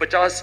50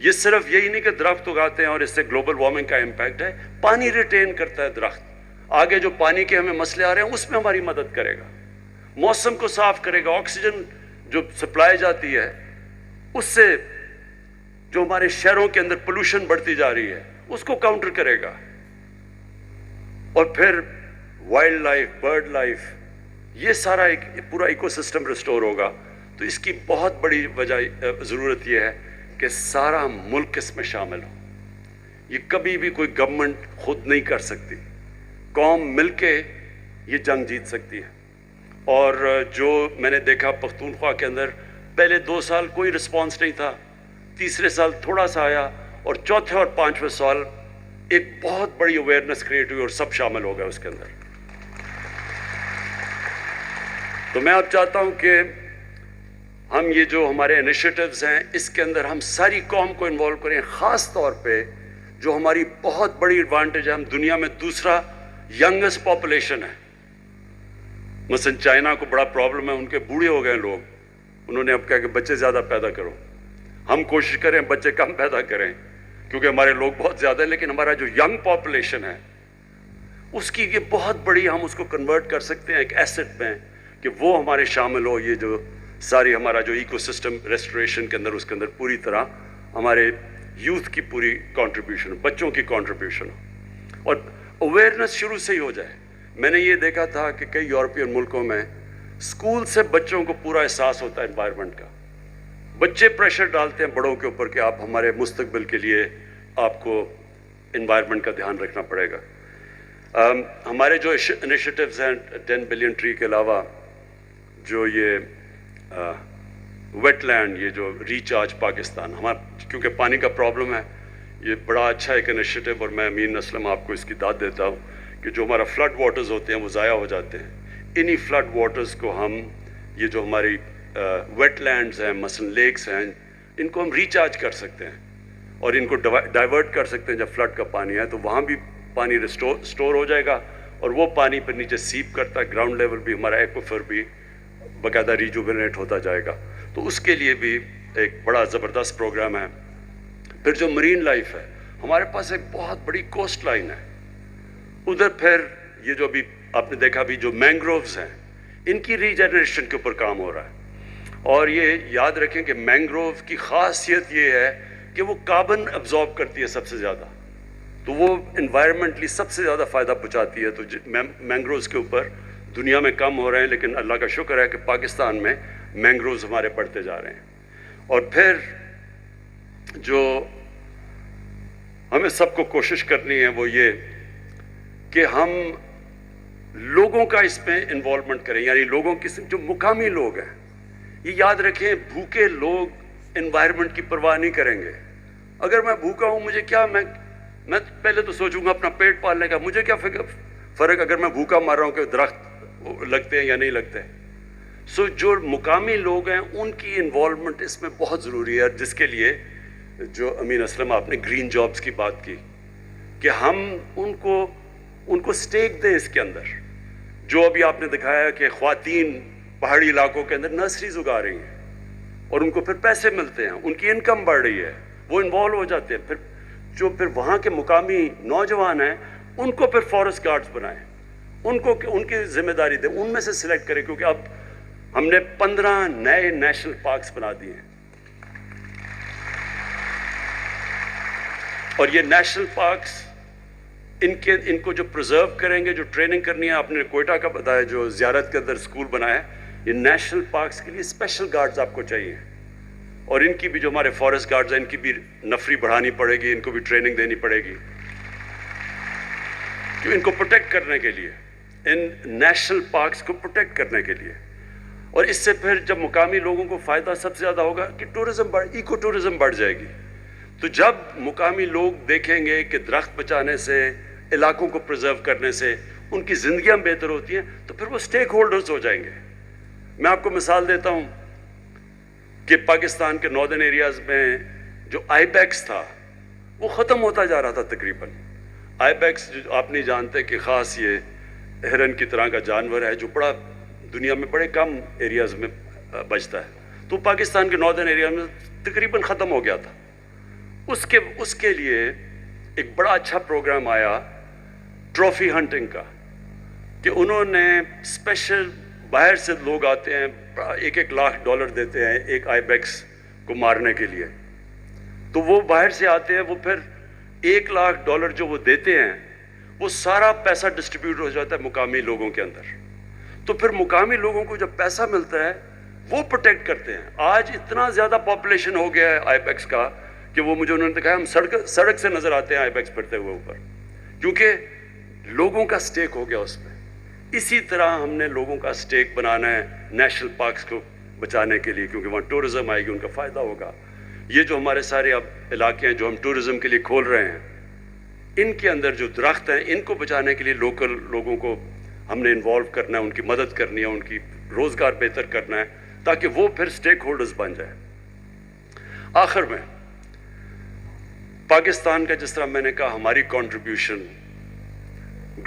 یہ صرف یہی نہیں کہ درخت اگاتے ہیں اور اس سے گلوبل وارمنگ کا امپیکٹ ہے، پانی ریٹین کرتا ہے درخت، آگے جو پانی کے ہمیں مسئلے آ رہے ہیں اس میں ہماری مدد کرے گا، موسم کو صاف کرے گا، آکسیجن جو سپلائی جاتی ہے اس سے جو ہمارے شہروں کے اندر پولوشن بڑھتی جا رہی ہے اس کو کاؤنٹر کرے گا، اور پھر وائلڈ لائف، برڈ لائف، یہ سارا ایک پورا ایکو سسٹم ریسٹور ہوگا۔ تو اس کی بہت بڑی وجہ ضرورت یہ ہے کہ سارا ملک اس میں شامل ہو، یہ کبھی بھی کوئی گورنمنٹ خود نہیں کر سکتی، قوم مل کے یہ جنگ جیت سکتی ہے۔ اور جو میں نے دیکھا پختونخوا کے اندر پہلے 2 سال کوئی رسپانس نہیں تھا، تیسرے سال تھوڑا سا آیا، اور چوتھے اور 5ویں سال ایک بہت بڑی اویئرنیس کریٹ ہوئی اور سب شامل ہو گئے اس کے اندر۔ تو میں اب چاہتا ہوں کہ ہم یہ جو ہمارے انیشیٹیوز ہیں اس کے اندر ہم ساری قوم کو انوالو کریں، خاص طور پہ جو ہماری بہت بڑی ایڈوانٹیج ہے، ہم دنیا میں دوسرا ینگسٹ پاپولیشن ہے۔ مثلا چائنا کو بڑا پرابلم ہے، ان کے بوڑھے ہو گئے لوگ، انہوں نے اب کہا کہ بچے زیادہ پیدا کرو، ہم کوشش کریں بچے کم پیدا کریں کیونکہ ہمارے لوگ بہت زیادہ ہیں، لیکن ہمارا جو ینگ پاپولیشن ہے اس کی یہ بہت بڑی، ہم اس کو کنورٹ کر سکتے ہیں ایک ایسٹ میں کہ وہ ہمارے شامل ہو، یہ جو ساری ہمارا جو ایکو سسٹم ریسٹوریشن کے اندر اس کے اندر پوری طرح ہمارے یوتھ کی پوری کنٹریبیوشن، بچوں کی کنٹریبیوشن ہو، اور اویئرنیس شروع سے ہی ہو جائے۔ میں نے یہ دیکھا تھا کہ کئی یورپین ملکوں میں اسکول سے بچوں کو پورا احساس ہوتا ہے انوائرمنٹ کا، بچے پریشر ڈالتے ہیں بڑوں کے اوپر کہ آپ ہمارے مستقبل کے لیے آپ کو انوائرمنٹ کا دھیان رکھنا پڑے گا۔ ہمارے جو انیشیٹیوز ہیں 10 بلین ٹری کے علاوہ، جو یہ ویٹ لینڈ، یہ جو ریچارج پاکستان، ہمارا کیونکہ پانی کا پرابلم ہے، یہ بڑا اچھا ایک انیشیٹیو، اور میں امین اسلم آپ کو اس کی داد دیتا ہوں کہ جو ہمارا فلڈ واٹرز ہوتے ہیں وہ ضائع ہو جاتے ہیں، انہی فلڈ واٹرز کو ہم، یہ جو ہماری ویٹ لینڈز ہیں مثلا لیکس ہیں، ان کو ہم ریچارج کر سکتے ہیں اور ان کو ڈائیورٹ کر سکتے ہیں۔ جب فلڈ کا پانی ہے تو وہاں بھی پانی اسٹور ہو جائے گا، اور وہ پانی پھر نیچے سیپ کرتا ہے، گراؤنڈ لیول بھی ہمارا ایکویفر بھی باقاعدہ ریجوونیٹ ہوتا جائے گا، تو اس کے لیے بھی ایک بڑا زبردست پروگرام ہے۔ پھر جو مرین لائف ہے، ہمارے پاس ایک بہت بڑی کوسٹ لائن ہے، ادھر پھر یہ جو ابھی آپ نے دیکھا بھی جو مینگرووز ہیں، ان کی ریجنریشن کے اوپر کام ہو رہا ہے، اور یہ یاد رکھیں کہ مینگروو کی خاصیت یہ ہے کہ وہ کاربن ابزارب کرتی ہے سب سے زیادہ، تو وہ انوائرمنٹلی سب سے زیادہ فائدہ پہنچاتی ہے۔ تو مینگرووز کے اوپر دنیا میں کم ہو رہے ہیں، لیکن اللہ کا شکر ہے کہ پاکستان میں مینگرووز ہمارے بڑھتے جا رہے ہیں۔ اور پھر جو ہمیں سب کو کوشش کرنی ہے وہ یہ کہ ہم لوگوں کا اس میں انوالومنٹ کریں، یعنی لوگوں کی جو مقامی لوگ ہیں، یہ یاد رکھیں بھوکے لوگ انوائرمنٹ کی پرواہ نہیں کریں گے۔ اگر میں بھوکا ہوں، مجھے کیا، میں پہلے تو سوچوں گا اپنا پیٹ پالنے کا، مجھے کیا فرق اگر میں بھوکا مر رہا ہوں کہ درخت لگتے ہیں یا نہیں لگتے۔ سو جو مقامی لوگ ہیں ان کی انوالومنٹ اس میں بہت ضروری ہے، جس کے لیے جو امین اسلم آپ نے گرین جابز کی بات کی کہ ہم ان کو سٹیک دیں اس کے اندر۔ جو ابھی آپ نے دکھایا کہ خواتین پہاڑی علاقوں کے اندر نرسریز اگا رہی ہیں اور ان کو پھر پیسے ملتے ہیں، ان کی انکم بڑھ رہی ہے، وہ انوالو ہو جاتے ہیں۔ پھر وہاں کے مقامی نوجوان ہیں ان کو پھر فارسٹ گارڈز بنائیں، ان کی ذمہ داری دیں، ان میں سے سلیکٹ کریں، کیونکہ اب ہم نے 15 نئے نیشنل پارکس بنا دیے ہیں، اور یہ نیشنل پارکس ان کو جو پرزرو کریں گے، جو ٹریننگ کرنی ہے، آپ نے کوئٹہ کا بتایا جو زیارت کے اندر اسکول بنایا ہے، یہ نیشنل پارکس کے لیے اسپیشل گارڈز آپ کو چاہیے، اور ان کی بھی جو ہمارے فارسٹ گارڈز ہیں ان کی بھی نفری بڑھانی پڑے گی، ان کو بھی ٹریننگ دینی پڑے گی، کہ ان کو پروٹیکٹ کرنے کے لیے، ان نیشنل پارکس کو پروٹیکٹ کرنے کے لیے۔ اور اس سے پھر جب مقامی لوگوں کو فائدہ سب سے زیادہ ہوگا کہ ایکو ٹورزم بڑھ جائے گی۔ تو جب مقامی لوگ دیکھیں گے کہ درخت بچانے سے، علاقوں کو پرزرو کرنے سے ان کی زندگیاں بہتر ہوتی ہیں، تو پھر وہ سٹیک ہولڈرز ہو جائیں گے۔ میں آپ کو مثال دیتا ہوں کہ پاکستان کے ناردرن ایریاز میں جو آئی بیکس تھا وہ ختم ہوتا جا رہا تھا تقریباً۔ آئی بیکس جو آپ نہیں جانتے کہ خاص یہ ہرن کی طرح کا جانور ہے جو بڑا دنیا میں بڑے کم ایریاز میں بچتا ہے، تو پاکستان کے ناردرن ایریا میں تقریباً ختم ہو گیا تھا، اس کے لیے ایک بڑا اچھا پروگرام آیا ٹرافی ہنٹنگ کا، کہ انہوں نے اسپیشل باہر سے لوگ آتے ہیں، $1 لاکھ دیتے ہیں ایک آئی بیکس کو مارنے کے لیے. تو وہ باہر سے آتے ہیں، وہ پھر $1 لاکھ جو وہ دیتے ہیں وہ سارا پیسہ ڈسٹریبیوٹ ہو جاتا ہے مقامی لوگوں کے اندر. تو پھر مقامی لوگوں کو جب پیسہ ملتا ہے وہ پروٹیکٹ کرتے ہیں. آج اتنا زیادہ پاپولیشن ہو گیا ہے آئی بیکس کا کہ وہ مجھے انہوں نے کہا ہم سڑک سے نظر آتے ہیں آئی بیکس پھرتے ہوئے اوپر، کیونکہ لوگوں کا سٹیک ہو گیا اس میں. اسی طرح ہم نے لوگوں کا سٹیک بنانا ہے نیشنل پارکس کو بچانے کے لیے، کیونکہ وہاں ٹورزم آئے گی، ان کا فائدہ ہوگا. یہ جو ہمارے سارے اب علاقے ہیں جو ہم ٹورزم کے لیے کھول رہے ہیں، ان کے اندر جو درخت ہیں ان کو بچانے کے لیے لوکل لوگوں کو ہم نے انوالو کرنا ہے، ان کی مدد کرنی ہے، ان کی روزگار بہتر کرنا ہے تاکہ وہ پھر سٹیک ہولڈرز بن جائیں. آخر میں پاکستان کا جس طرح میں نے کہا ہماری کنٹریبیوشن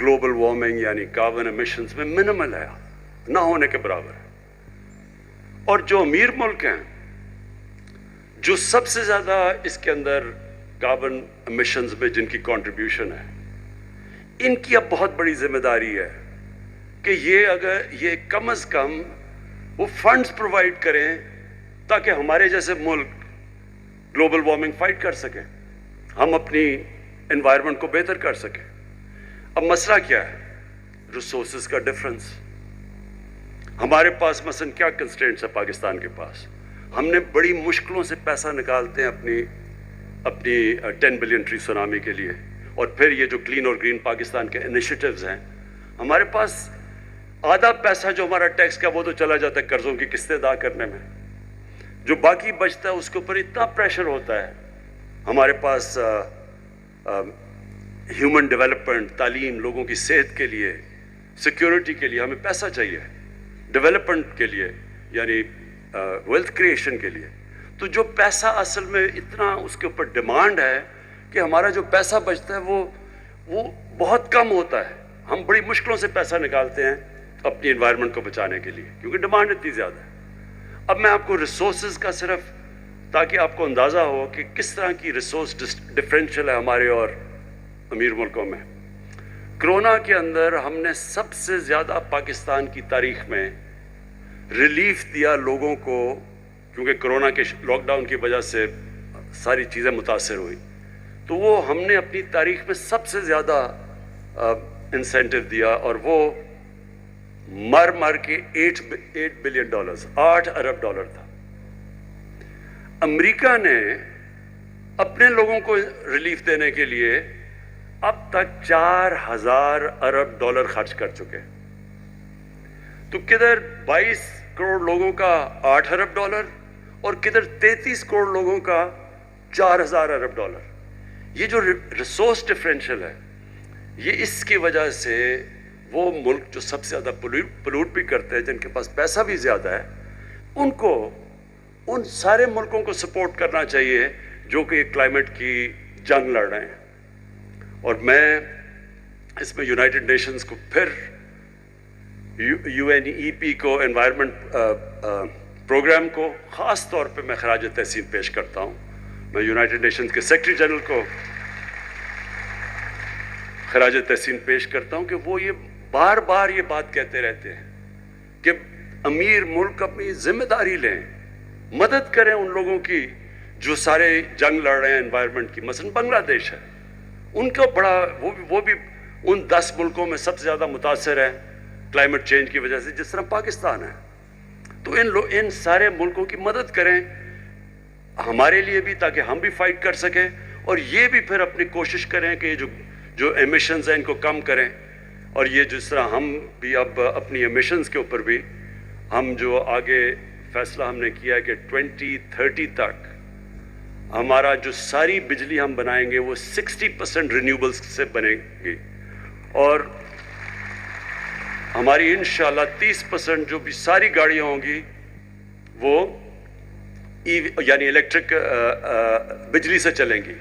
گلوبل وارمنگ یعنی کاربن ایمیشنز میں منیمل ہے، نہ ہونے کے برابر ہے. اور جو امیر ملک ہیں جو سب سے زیادہ اس کے اندر کاربن ایمیشنز میں جن کی کنٹریبیوشن ہے، ان کی اب بہت بڑی ذمہ داری ہے کہ یہ کم از کم وہ فنڈز پرووائڈ کریں تاکہ ہمارے جیسے ملک گلوبل وارمنگ فائٹ کر سکیں، ہم اپنی انوائرمنٹ کو بہتر کر سکیں. اب مسئلہ کیا ہے؟ ریسورسز کا ڈفرنس. ہمارے پاس مثلا کیا کنسٹرینٹس ہے پاکستان کے پاس؟ ہم نے بڑی مشکلوں سے پیسہ نکالتے ہیں اپنی 10 بلین ٹری سونامی کے لیے، اور پھر یہ جو کلین اور گرین پاکستان کے انیشیٹیوز ہیں، ہمارے پاس آدھا پیسہ جو ہمارا ٹیکس کا وہ تو چلا جاتا ہے قرضوں کی قسطیں ادا کرنے میں. جو باقی بچتا ہے اس کے اوپر اتنا پریشر ہوتا ہے. ہمارے پاس ہیومن ڈیولپمنٹ، تعلیم، لوگوں کی صحت کے لیے، سیکیورٹی کے لیے ہمیں پیسہ چاہیے، ڈیولپمنٹ کے لیے یعنی ویلتھ کریشن کے لیے. تو جو پیسہ اصل میں اتنا اس کے اوپر ڈیمانڈ ہے کہ ہمارا جو پیسہ بچتا ہے وہ بہت کم ہوتا ہے. ہم بڑی مشکلوں سے پیسہ نکالتے ہیں اپنی انوائرمنٹ کو بچانے کے لیے کیونکہ ڈیمانڈ اتنی زیادہ ہے. اب میں آپ کو ریسورسز کا صرف تاکہ آپ کو اندازہ ہو کہ کس طرح کی ریسورس ڈفرینشیل ہے ہمارے اور امیر ملکوں میں. کرونا کے اندر ہم نے سب سے زیادہ پاکستان کی تاریخ میں ریلیف دیا لوگوں کو، کیونکہ کرونا کے لاک ڈاؤن کی وجہ سے ساری چیزیں متاثر ہوئی. تو وہ ہم نے اپنی تاریخ میں سب سے زیادہ انسینٹیو دیا، اور وہ مر کے $8 بلین $8 ارب تھا. امریکہ نے اپنے لوگوں کو ریلیف دینے کے لیے اب تک $4000 ارب خرچ کر چکے. تو کدھر 22 کروڑ لوگوں کا $8 ارب اور کدھر 33 کروڑ لوگوں کا $4000 ارب. یہ جو ریسورس ڈفرینشیل ہے، یہ اس کی وجہ سے وہ ملک جو سب سے زیادہ پلوٹ بھی کرتے ہیں، جن کے پاس پیسہ بھی زیادہ ہے، ان سارے ملکوں کو سپورٹ کرنا چاہیے جو کہ کلائمیٹ کی جنگ لڑ رہے ہیں. اور میں اس میں یونائٹڈ نیشنز کو پھر UNEP کو انوائرمنٹ پروگرام کو خاص طور پہ میں خراج تحسین پیش کرتا ہوں. میں یونائٹڈ نیشنز کے سیکرٹری جنرل کو خراج تحسین پیش کرتا ہوں کہ وہ یہ بار بار یہ بات کہتے رہتے ہیں کہ امیر ملک اپنی ذمہ داری لیں، مدد کریں ان لوگوں کی جو سارے جنگ لڑ رہے ہیں انوائرمنٹ کی. مثلا بنگلہ دیش ہے، ان کو بڑا وہ بھی ان 10 ملکوں میں سب سے زیادہ متاثر ہے کلائمیٹ چینج کی وجہ سے جس طرح پاکستان ہے. تو ان سارے ملکوں کی مدد کریں ہمارے لیے بھی، تاکہ ہم بھی فائٹ کر سکیں، اور یہ بھی پھر اپنی کوشش کریں کہ جو ایمیشنز ہیں ان کو کم کریں. اور یہ جس طرح ہم بھی اب اپنی ایمیشنز کے اوپر بھی ہم جو آگے فیصلہ ہم نے کیا ہے کہ 2030 تک ہمارا جو ساری بجلی ہم بنائیں گے وہ 60% رینیوبلز سے بنے گی، اور ہماری انشاءاللہ 30% جو بھی ساری گاڑیاں ہوں گی وہ یعنی الیکٹرک بجلی سے چلیں گی.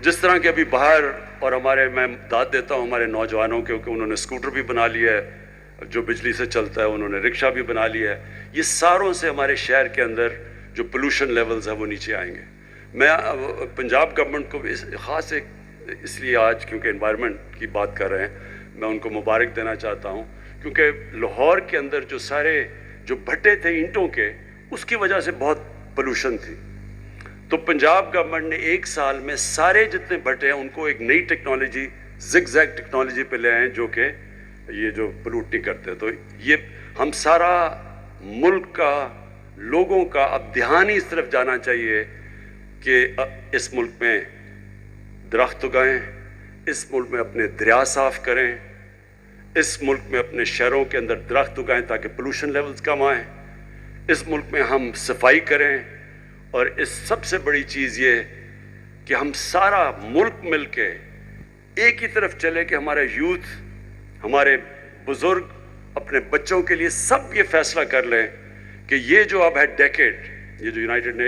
جس طرح کہ ابھی باہر اور میں داد دیتا ہوں ہمارے نوجوانوں کے کہ انہوں نے اسکوٹر بھی بنا لیا ہے جو بجلی سے چلتا ہے، انہوں نے رکشہ بھی بنا لیا ہے. یہ ساروں سے ہمارے شہر کے اندر جو پولوشن لیولز ہیں وہ نیچے آئیں گے. میں پنجاب گورنمنٹ کو خاص ایک اس لیے آج کیونکہ انوائرمنٹ کی بات کر رہے ہیں میں ان کو مبارک دینا چاہتا ہوں، کیونکہ لاہور کے اندر جو سارے جو بھٹے تھے اینٹوں کے، اس کی وجہ سے بہت پولوشن تھی. تو پنجاب گورنمنٹ نے ایک سال میں سارے جتنے بھٹے ہیں ان کو ایک نئی ٹیکنالوجی زگ زیگ ٹیکنالوجی پہ لے آئے جو کہ یہ جو پلوٹ نہیں کرتے. تو یہ ہم سارا ملک کا لوگوں کا اب دھیان ہی اس طرف جانا چاہیے کہ اس ملک میں درخت اگائیں، اس ملک میں اپنے دریا صاف کریں، اس ملک میں اپنے شہروں کے اندر درخت اگائیں تاکہ پولوشن لیولز کم آئیں، اس ملک میں ہم صفائی کریں، اور اس سب سے بڑی چیز یہ کہ ہم سارا ملک مل کے ایک ہی طرف چلے کہ ہمارا یوتھ، ہمارے بزرگ اپنے بچوں کے لیے سب یہ فیصلہ کر لیں کہ یہ جو اب ہے ڈیکیڈ، یہ جو یونائٹڈ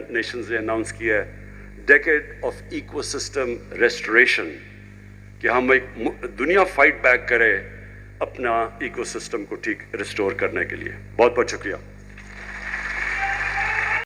نیشنز نے اناؤنس کیا ہے decade of ecosystem restoration, کہ ہم ایک دنیا فائٹ بیک کرے اپنا ایکو سسٹم کو ٹھیک ریسٹور کرنے کے لیے. بہت بہت شکریہ.